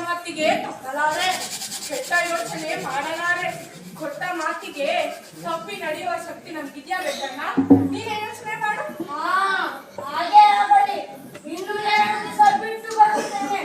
ಮಾತಿಗೆ ತಪ್ಪಲಾರೆ, ಕೆಟ್ಟ ಯೋಚನೆ ಮಾಡಲಾರೆ. ಕೊಟ್ಟ ಮಾತಿಗೆ ತಪ್ಪಿ ನಡೆಯುವ ಶಕ್ತಿ ನಮ್ಗಿದ್ಯಾ ಬೇಕಣ್ಣ? ನೀನೇ ಯೋಚನೆ ಮಾಡು. ಹಾಗೆ ಆಗಲಿ. ಇನ್ನು 2 ದಿವಸ ಬಿಟ್ಟು ಬರುತ್ತೇನೆ.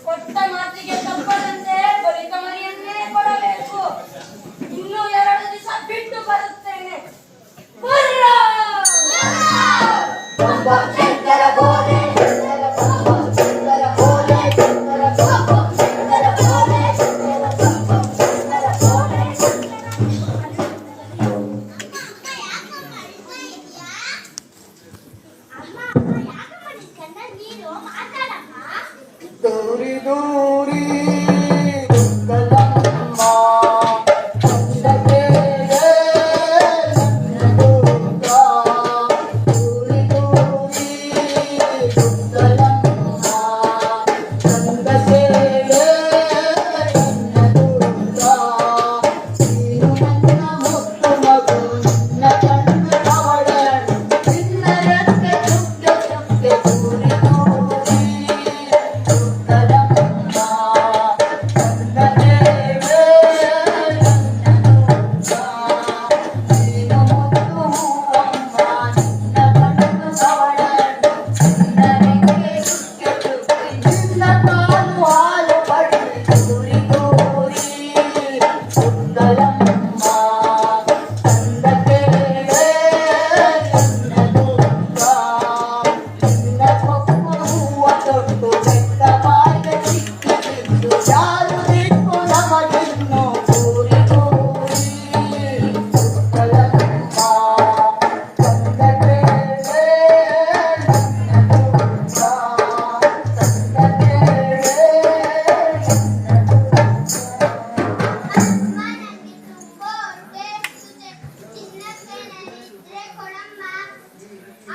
ಕೊಟ್ಟ ಮಾತಿಗೆ ತಪ್ಪದಂತೆ ಯಾರು ಬಿಟ್ಟು ನಮಗಿನ್ನು ಊರಿ ಊರಿ ಸುತ್ತಲ ತುಂಬ ತಂದದೆ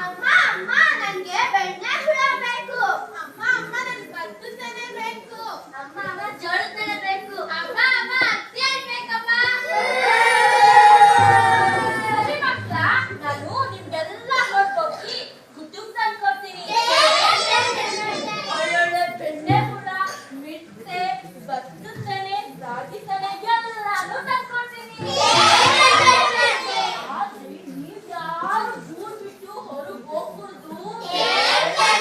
ಅಮ್ಮ ಅಮ್ಮ ನನಗೆ ಬೆಣ್ಣೆ ಹುಳ ಬೇಕು. ಅಮ್ಮ ಅಮ್ಮ ನನಗೆ ಬದ್ದುತನೆ ಬೇಕು. ಅಮ್ಮ ಅಮ್ಮ ಜೋಳತನೆ ಬೇಕು. ಅಮ್ಮ ಅಮ್ಮ ಅಕ್ಕಿ ಬೇಕಮ್ಮ. ಸರಿ ಮಕ್ಕಳ, ನಾನು ನಿಮ್ಗೆಲ್ಲ ಹೊರಟೋಗಿ ಗುಡ್ಡುಗ್ ತಂದ್ಕೊಡ್ತೀನಿ. ಒಳ್ಳೊಳ್ಳೆ ಬೆಣ್ಣೆ ಹುಳ, ಮಿಡ್ತೆ, ಬದ್ದುತನೆ, ರಾಗಿತನೆ ಎಲ್ಲಾನು ತಂದ್ಕೊಡ್ತೀನಿ. ಆದ್ರೆ ನೀವ್ ಯಾರು ಊರ್ ಬಿಟ್ಟು ಹೊರಗ್ ಹೋಗ್ಬಾರ್ದು. ಯಾರೇ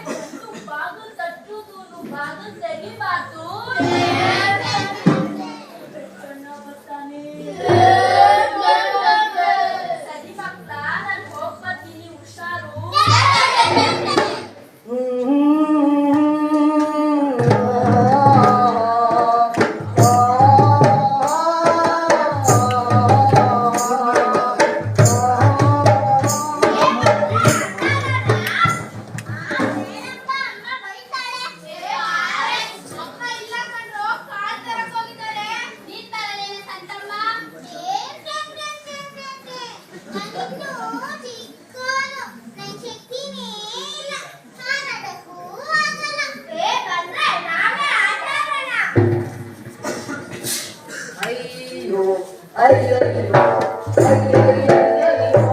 ಬಂದು ಬಾಗಿಲು ತಟ್ಟುದು, ಬಾಗಿಲು ತೆಗಿಬಾರ್ದು. ಬೆಟ್ಟಣ್ಣ ಬರ್ತಾನೆ. ಸರಿ ಮಕ್ಕಳ, ನಾನು ಹೋಗ್ಬರ್ತೀನಿ, ಹುಷಾರು. ಅಯ್ಯೋ ಅಯ್ಯಯ್ಯೋ ಅಯ್ಯಯ್ಯಯ್ಯೋ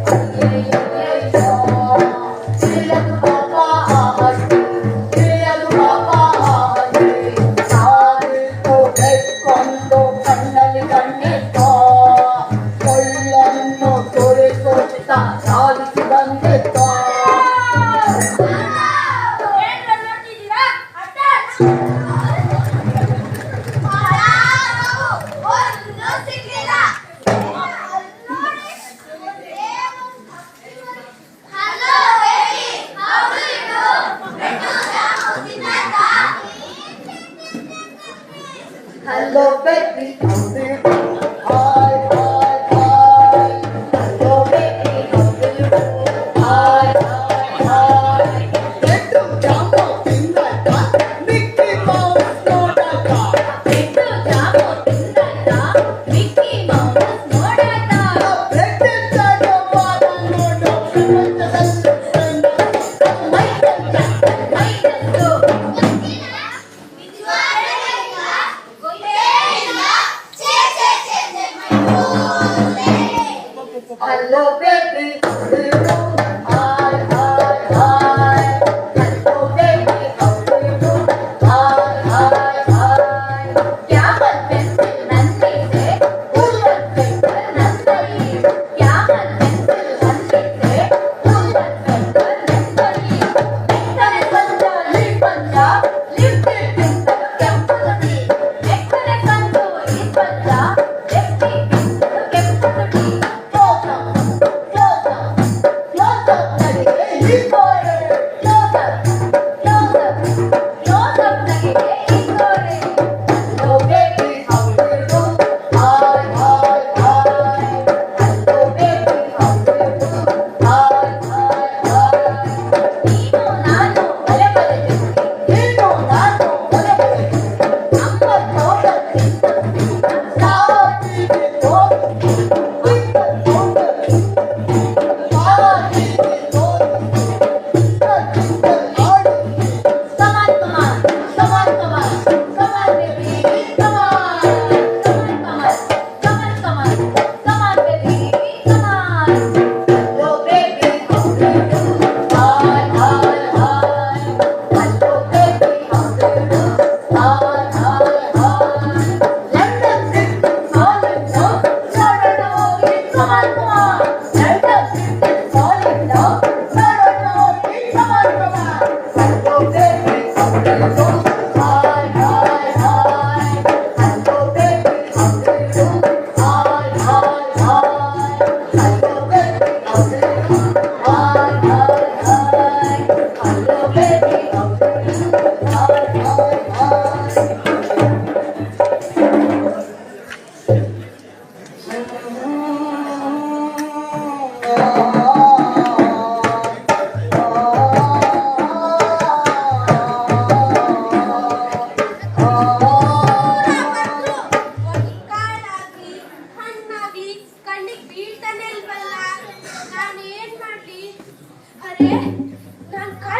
ಅಯ್ಯಯ್ಯಯ್ಯೋ ತಿಳಿಯದು ಪಾಪ ಆಹಿ ತಿಳಿಯದು ಪಾಪ ಆಹಿ ಸಾರಿತು ಬೆಕ್ಕೊಂಡು ಕಣ್ಣಲ್ಲಿ ಕಣ್ಣಿಟ್ಟು ಕೊಳ್ಳನ್ನು ತೋರಿಸುತ್ತಾ ಸಾಧಿಸಿ ಬಂದಿತ್ತು. ಏನ್ರ ನೋಡ್ತಿದ್ದೀರಾ? ಅಟ್ಯಾಚ್.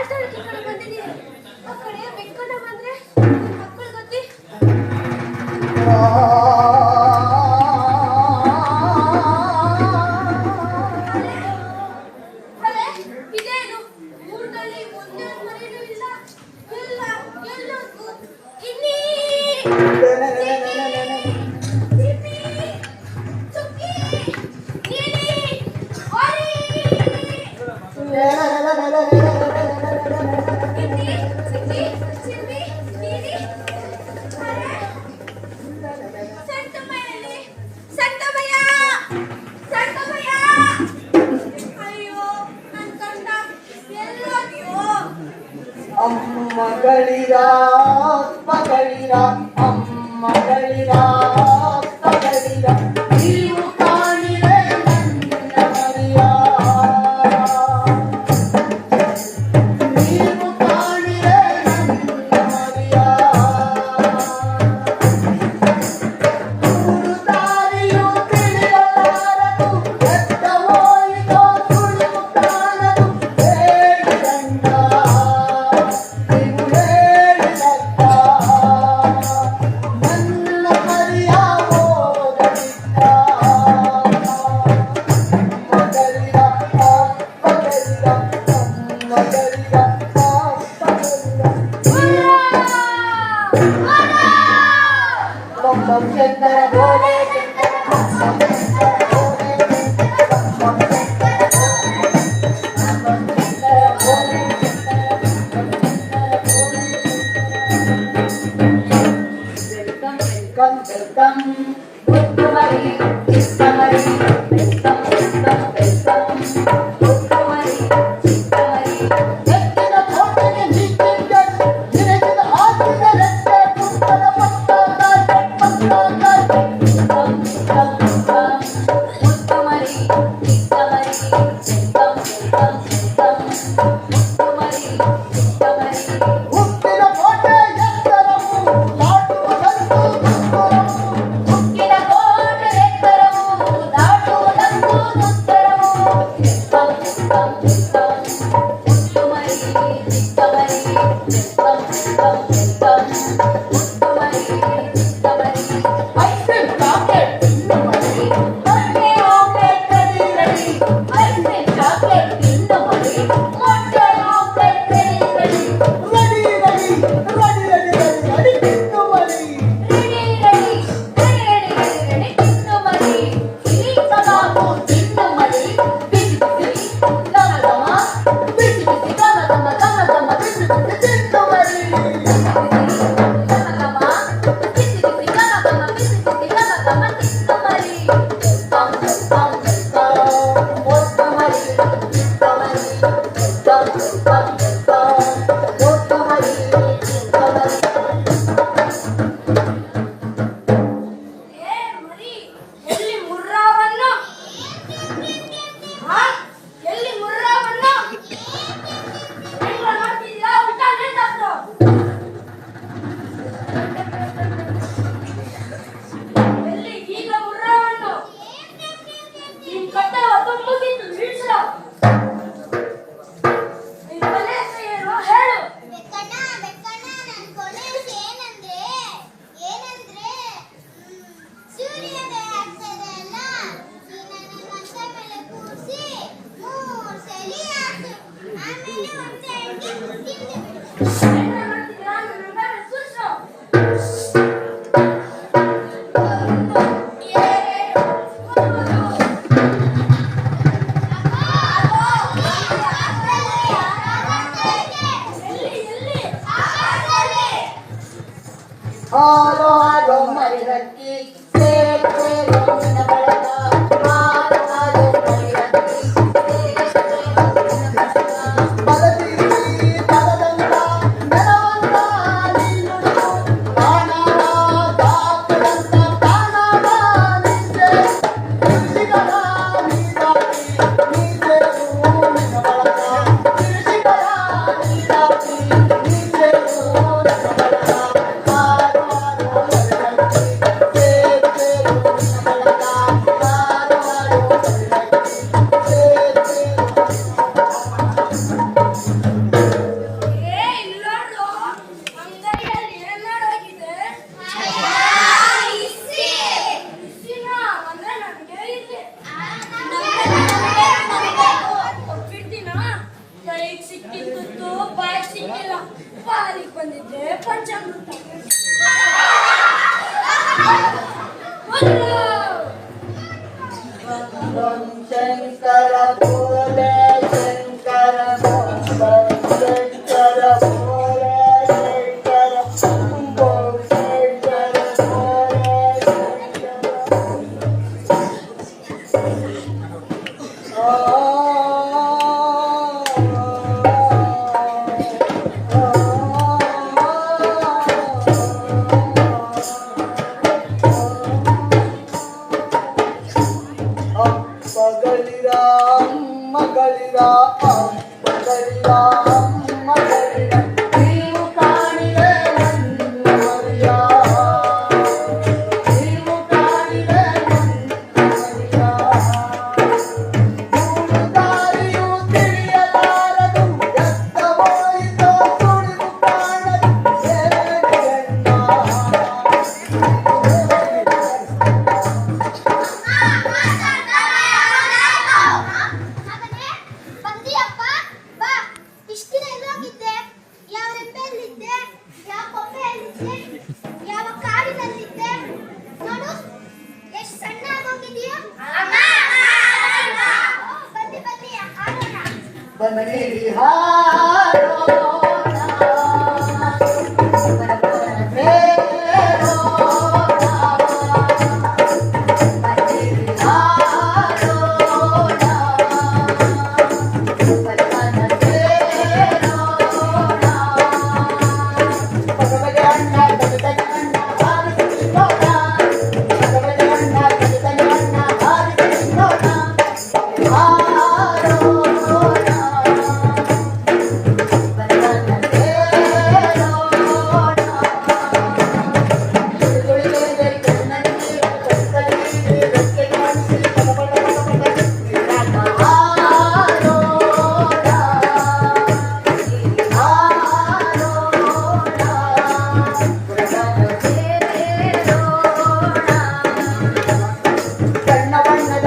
ಆಟಾಡಕ್ಕೆ ಈ ಕಡೆ ಬಂದಿದ್ದೀನಿ. ಆ ಕಡೆ ಬೆಕ್ಕನ ಬಂದ್ರೆ ಮಕ್ಕಳು ಗೊತ್ತಿ. ಅರೆ ಇದೇನು ಊರಲ್ಲಿ ಒಂದೇ ಮರಿನೂ ಇಲ್ಲ. ಎಲ್ಲ ಎಲ್ಲಕ್ಕೂ ಇನ್ನೀ ಚಿಮ್ಮಿ ಚುಕ್ಕಿ ನೀಲಿ ಹೊರಿ ಚಿಮ್ಮಿ ಚುಕ್ಕಿ ಚಿಮ್ಮಿ ನೀಲಿ ಅರೆ ಸಂತಮಯ್ಯಲ್ಲಿ ಸಂತಮಯ್ಯ ಸಂತಮಯ್ಯ ಅಯ್ಯೋ ನನ್ನ ಕಂಡ ಎಲ್ಲೋದ್ಯೋ ಅಮ್ಮ ಗಳಿರ ಅಮ್ಮ ಗಳಿರ ನೀವು ಕಾಣಿರೆ ನನ್ನ ಮರಿಯ ನೀವು ಕಾಣಿರೆ ನನ್ನ ಮರಿಯ ದಾರಿಯು ತಿಳಿಯಲಾರದು ಎತ್ತ ಹೋಯಿತೋ ಸುಳಿವು ಕಾಣದು ಹೇಳಿದಂಗ ನೀವು ಹೇಳಿದಂಗ ನನ್ನ ಮರಿಯ ಹೋಗಲಿಲ್ಲ ಮಗಳಿರ ಅಪ್ಪಗಳಿರ ಅಮ್ಮಗಳಿರ ಚಂದರ ಗೋಡೆ ಹುಟ್ಟಿದ ಕೋಟೆ ಎತ್ತರವು ದಾಟುವುದಂತೂ ಐಸ್ ಕ್ರೀಮ್ ಚಾಕ್ಲೇಟ್ ತಿನ್ನು ಮರಿ ಮೊಟ್ಟೆ omelette ready ready ice cream chocolate ತಿನ್ನು ಮರಿ ಮೊಟ್ಟೆ omelette ready ready ready ready ready ready ready ತಿನ್ನು ಮರಿ ready ready ready ready ready ತಿನ್ನು ಮರಿ ಇಲಿ ಕಬಾಬು ತಿನ್ನು ಮರಿ ಬಿಸಿ ಬಿಸಿ ಗಮ ಗಮ ಬಿಸಿ ಬಿಸಿ ಗಮ ಗಮ ಗಮ ಗಮ ಬಿಸಿ ಬಿಸಿ ತಿನ್ನು ಮರಿ ಏ ಮರಿ ಎಲ್ಲಿ ಮುರ್ರಾವನ್ನು ಹಾ ಎಲ್ಲಿ ಮುರ್ರಾವನ್ನು ಹೆಂಗ ಮಾಡ್ತಿದ್ದೀರಾ ಊಟ ನೆಂಟಾದ್ರು ಎಲ್ಲಿ ಈಗ ಮುರ್ರಾವನ್ನು ನಿನ್ ಕಟ್ಟೆ ಹೊತ್ತು ಮುಗಿತು ಇಳಿಸು ನಿನ್ ಕೊನೆ ಹೆಸರು ಏನು ಹೇಳು ಬೆಕ್ಕಣ್ಣ ಬೆಕ್ಕಣ್ಣ ನನ್ನ ಕೊನೆ ಹೆಸರು ಏನಂದ್ರೆ ಸೂರ್ಯೋದಯ ಆಗ್ತದೆ ಅಲ್ಲ ನೀನು ನನ್ನ ಮಂಚ ಮೇಲೆ ಕೂರಿಸಿ 3 ಸಲ ಆಯ್ತು ಆಮೇಲೆ ಒಂದೇ ಅಡಿಗೆ ತಿಂದು ಹೆಂಗ ಮಾಡ್ತಿದ್ದೀರಾ ನನ್ನ ಮೇಲೆ ಸುರ್ಸು ಹಾಲು ಹಾಲು ಮರಿರಕ್ಕಿ ಸೇರು ಸೇರು ನಿನ್ನ ಬಳಗ ಹಾಲು ಹಾಲು ಮರಿರಕ್ಕಿ ಸೇರು ಸೇರು ನಿನ್ನ ಬಳಗ ಬಲದಿರಿ ಬಲದಂಗ ನೆಲವಂಗ ನಿನ್ನುಡು ಪ್ರಾಣಾನ ದಾಪುರಂತ ಪ್ರಾಣಾನ ನಿಂದೆ ತಿರುಸಿಗರ ನೀದಾಕಿ ನೀಸೇರು ನಿನ್ನ ಬಳಗ ತಿರುಸಿಗರ ನೀದಾಕಿ ನೀಸೇರು ನಿನ್ನ ಬಳಗ ಹಾಲು ಹಾಲು ಮರಿರಕ್ಕಿ ಸೇರು ಸೇರು ನಿನ್ನ ಬಳಗ ಹಾಲು ಹಾಲು ಮರಿರಕ್ಕಿ ಸೇರು ಸೇರು ಪಾಲಿಗೆ ಬಂದಿದ್ದೆ ಪಂಚಾಮೃತ. ಶಂಕರ ಭೋಲೆ ಶಂಕರ ಶಂಕರ ಭೋಲೆ ಶಂಕರ ಶಂಭೋ ಶಂಕರ ಭೋಲೆ ಮಗಳಿರ ಮಗಳಿರ ಮಗಳಿರ ನೀವು ಕಾಣಿದೆ ನನ್ನ ಮರಿಯ ನೀವು ಕಾಣಿದೆ ನನ್ನ ಮರಿಯ ದಾರಿಯು ತಿಳಿಯಲಾರದು ಎತ್ತ ಹೋಯಿತೋ ಸುಳಿವು ಕಾಣದು ಮಗನೇ, ಬಂದಿಯಪ್ಪ? ಬಾ. ಇಷ್ಟ್ ದಿನ ಎಲ್ಲೋಗಿದ್ದೆ? ಯಾವ ರೆಂಬೆಯಲ್ಲಿದ್ದೆ? ಯಾವ ಕೊಂಬೆಯಲ್ಲಿದ್ದೆ? ಯಾವ ಕಾಡಿನಲ್ಲಿದ್ದೆ? ನೋಡು, ಎಷ್ಟ್ ಸಣ್ಣ ಆಗೋಗಿದೀಯೋ. ಬನ್ನಿ ಬನ್ನಿ ಆಡೋಣ. ಬನ್ನಿರಿ ಹಾರೋಣ ಬಣ್ಣ ಬಣ್ಣದ